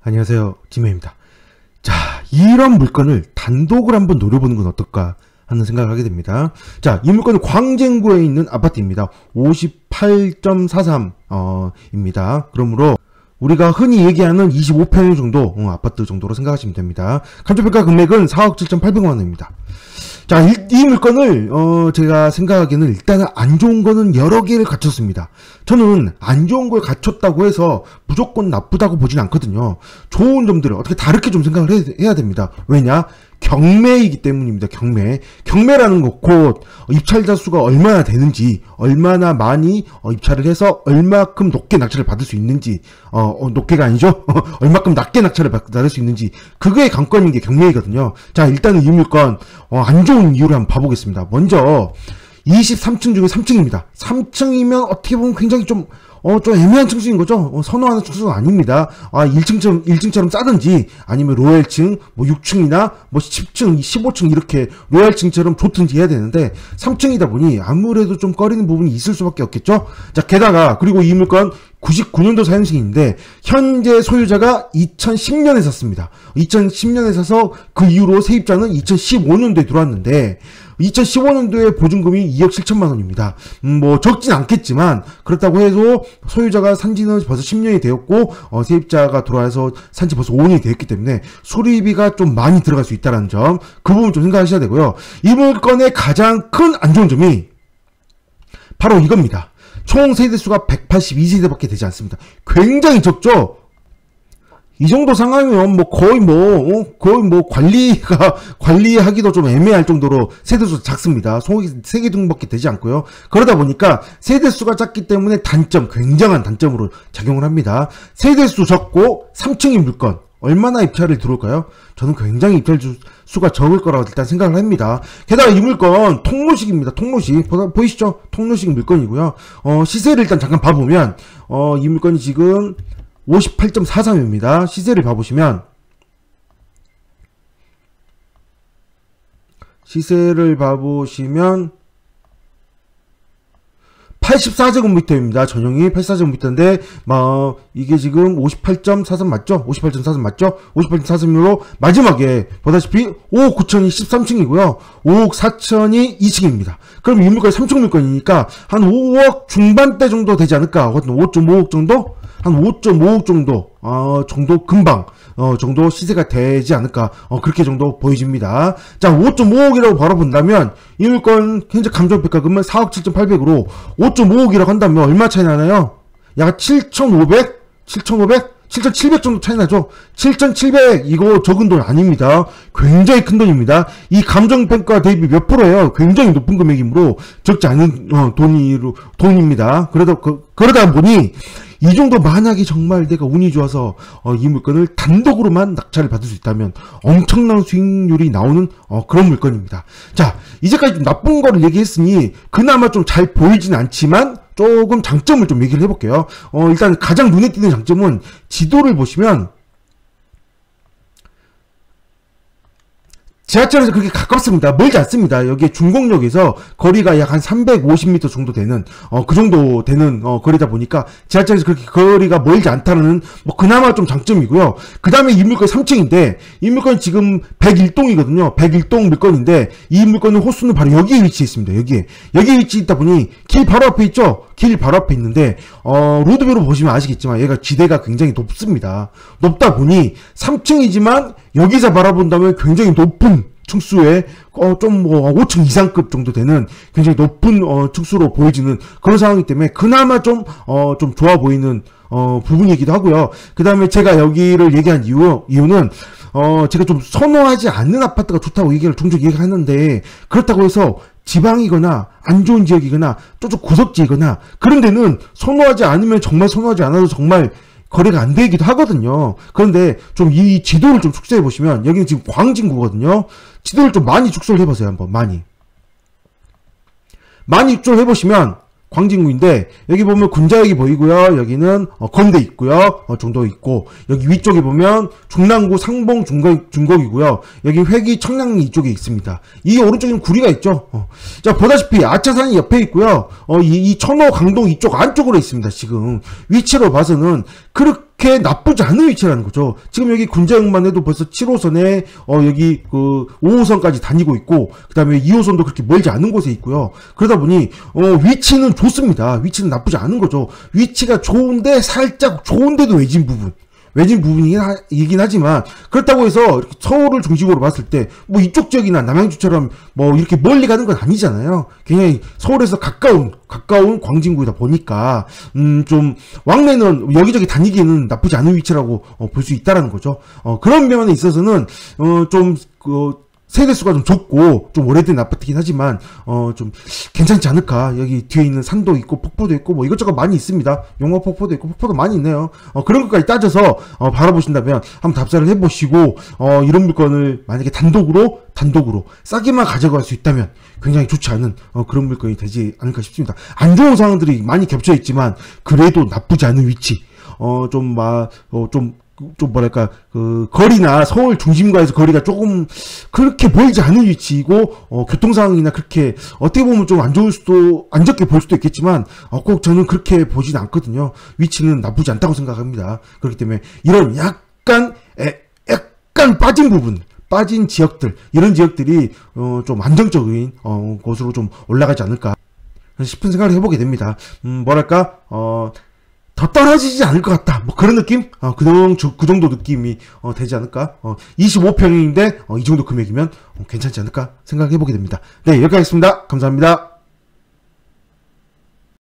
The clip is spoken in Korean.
안녕하세요, 김혜입니다. 자, 이런 물건을 단독을 한번 노려보는 건 어떨까 하는 생각을 하게 됩니다. 자, 이 물건은 광진구에 있는 아파트입니다. 58.43 입니다. 그러므로 우리가 흔히 얘기하는 25평 정도 아파트 정도로 생각하시면 됩니다. 감정평가 금액은 4억 7,800만원입니다. 자, 이 물건을 제가 생각하기에는 일단은 안 좋은 거는 여러 개를 갖췄습니다. 저는 안 좋은 걸 갖췄다고 해서 무조건 나쁘다고 보진 않거든요. 좋은 점들을 어떻게 다르게 좀 생각을 해야 됩니다. 왜냐? 경매이기 때문입니다. 경매라는 거 곧 입찰자 수가 얼마나 되는지, 얼마나 많이 입찰을 해서 얼마큼 높게 낙찰을 받을 수 있는지, 높게가 아니죠. 얼마큼 낮게 낙찰을 받을 수 있는지, 그게 관건인 게 경매이거든요. 자, 일단은 이 물건 안 좋은 이유를 한번 봐보겠습니다. 먼저 23층 중에 3층입니다. 3층이면 어떻게 보면 굉장히 좀 애매한 층수인 거죠. 선호하는 층수는 아닙니다. 1층처럼 싸든지, 아니면 로얄층, 6층이나 10층, 15층 이렇게 로얄층처럼 좋든지 해야 되는데, 3층이다 보니 아무래도 좀 꺼리는 부분이 있을 수밖에 없겠죠? 자, 게다가, 그리고 이 물건 99년도 사용식인데, 현재 소유자가 2010년에 샀습니다. 2010년에 사서 그 이후로 세입자는 2015년도에 들어왔는데, 2015년도에 보증금이 2억 7천만 원입니다. 적진 않겠지만, 그렇다고 해도 소유자가 산지는 벌써 10년이 되었고, 세입자가 들어와서 산지 벌써 5년이 되었기 때문에 수리비가 좀 많이 들어갈 수 있다는 점, 그 부분 좀 생각하셔야 되고요. 이 물건의 가장 큰 안 좋은 점이 바로 이겁니다. 총 세대수가 182세대밖에 되지 않습니다. 굉장히 적죠? 이 정도 상황이면 거의 관리하기도 좀 애매할 정도로 세대수가 작습니다. 3개 정도밖에 되지 않고요. 그러다 보니까 세대수가 작기 때문에 굉장한 단점으로 작용을 합니다. 세대수 적고 3층의 물건, 얼마나 입찰을 들어올까요? 저는 굉장히 입찰 수가 적을 거라고 일단 생각을 합니다. 게다가 이 물건 통로식입니다. 통로식. 보이시죠? 통로식 물건이고요. 시세를 일단 잠깐 봐보면, 이 물건이 지금 58.43입니다. 시세를 봐보시면 84제곱미터입니다. 전용이 84제곱미터인데, 이게 지금 58.43 맞죠? 58.43 맞죠? 58.43으로 마지막에 보다시피 5억 9천이 13층이고요. 5억 4천이 2층입니다. 그럼 이 물건이 3층 물건이니까 한 5억 중반대 정도 되지 않을까? 5.5억 정도? 한 5.5억 정도 금방 정도 시세가 되지 않을까, 그렇게 정도 보여집니다. 자, 5.5억이라고 바라본다면 이 물건 현재 감정평가금은 4억 7,800으로 5.5억이라고 한다면 얼마 차이 나나요? 약 7,500? 7,700 정도 차이 나죠? 7,700 이거 적은 돈 아닙니다. 굉장히 큰 돈입니다. 이 감정평가 대비 몇 프로예요? 굉장히 높은 금액이므로 적지 않은 돈입니다. 그러다 보니 이 정도 만약에 정말 내가 운이 좋아서 이 물건을 단독으로만 낙찰을 받을 수 있다면 엄청난 수익률이 나오는 그런 물건입니다. 자, 이제까지 좀 나쁜 거를 얘기했으니 그나마 좀 잘 보이진 않지만 조금 장점을 좀 얘기를 해볼게요. 일단 가장 눈에 띄는 장점은 지도를 보시면 지하철에서 그렇게 가깝습니다. 멀지 않습니다. 여기에 중곡역에서 거리가 약 한 350m 정도 되는, 그 정도 되는, 거리다 보니까 지하철에서 그렇게 거리가 멀지 않다는, 그나마 좀 장점이고요. 그 다음에 이 물건이 3층인데, 이 물건이 지금 101동이거든요. 101동 물건인데, 이 물건의 호수는 바로 여기에 위치해 있습니다. 여기에 위치해 있다 보니, 길 바로 앞에 있죠? 길 바로 앞에 있는데, 로드뷰로 보시면 아시겠지만, 얘가 지대가 굉장히 높습니다. 높다 보니, 3층이지만, 여기서 바라본다면 굉장히 높은 층수에 5층 이상급 정도 되는 굉장히 높은 층수로 보여지는 그런 상황이기 때문에 그나마 좀 좋아 보이는 부분이기도 하고요. 그 다음에 제가 여기를 얘기한 이유는 제가 좀 선호하지 않는 아파트가 좋다고 종종 얘기하는데, 그렇다고 해서 지방이거나 안 좋은 지역이거나 쪼쪼 구석지이거나 그런 데는 선호하지 않으면 정말 선호하지 않아도 정말 거래가 안 되기도 하거든요. 그런데 좀 이 지도를 좀 축소해 보시면, 여기는 지금 광진구거든요. 지도를 좀 많이 축소를 해보세요. 한번 많이 축소를 해보시면 광진구인데, 여기 보면 군자역이 보이고요. 여기는 건대 있고요. 정도 있고, 여기 위쪽에 보면 중랑구 상봉 중곡이고요. 여기 회기 청량리 이쪽에 있습니다. 이 오른쪽에는 구리가 있죠. 자, 보다시피 아차산이 옆에 있고요. 이 천호 강동 이쪽 안쪽으로 있습니다. 지금 위치로 봐서는 그렇게 그렇게 나쁘지 않은 위치라는 거죠. 지금 여기 군자역만 해도 벌써 7호선에 여기 그 5호선까지 다니고 있고, 그 다음에 2호선도 그렇게 멀지 않은 곳에 있고요. 그러다 보니 위치는 좋습니다. 위치는 나쁘지 않은 거죠. 위치가 좋은데 살짝 좋은데도 외진 부분이긴 하지만, 그렇다고 해서 서울을 중심으로 봤을 때 뭐 이쪽 지역이나 남양주처럼 뭐 이렇게 멀리 가는 건 아니잖아요. 굉장히 서울에서 가까운 광진구이다 보니까 좀 왕래는 여기저기 다니기에는 나쁘지 않은 위치라고 볼 수 있다라는 거죠. 그런 면에 있어서는 세대수가 좀 적고 좀 오래된 아파트긴 하지만 좀 괜찮지 않을까. 여기 뒤에 있는 산도 있고 폭포도 있고 뭐 이것저것 많이 있습니다. 용화폭포도 있고 폭포도 많이 있네요. 그런 것까지 따져서 바라보신다면 한번 답사를 해보시고 이런 물건을 만약에 단독으로 싸게만 가져갈 수 있다면 굉장히 좋지 않은 그런 물건이 되지 않을까 싶습니다. 안 좋은 상황들이 많이 겹쳐 있지만 그래도 나쁘지 않은 위치, 좀 뭐랄까, 거리나 서울 중심가에서 거리가 조금 그렇게 멀지 않은 위치이고, 교통 상황이나 그렇게 어떻게 보면 좀 안 좋게 볼 수도 있겠지만, 꼭 저는 그렇게 보진 않거든요. 위치는 나쁘지 않다고 생각합니다. 그렇기 때문에 이런 약간 빠진 지역들, 이런 지역들이 좀 안정적인 곳으로 좀 올라가지 않을까 싶은 생각을 해보게 됩니다. 뭐랄까, 더 떨어지지 않을 것 같다. 뭐 그런 느낌? 그 정도 느낌이 되지 않을까? 25평인데 이 정도 금액이면 괜찮지 않을까 생각해 보게 됩니다. 네, 여기까지 하겠습니다. 감사합니다.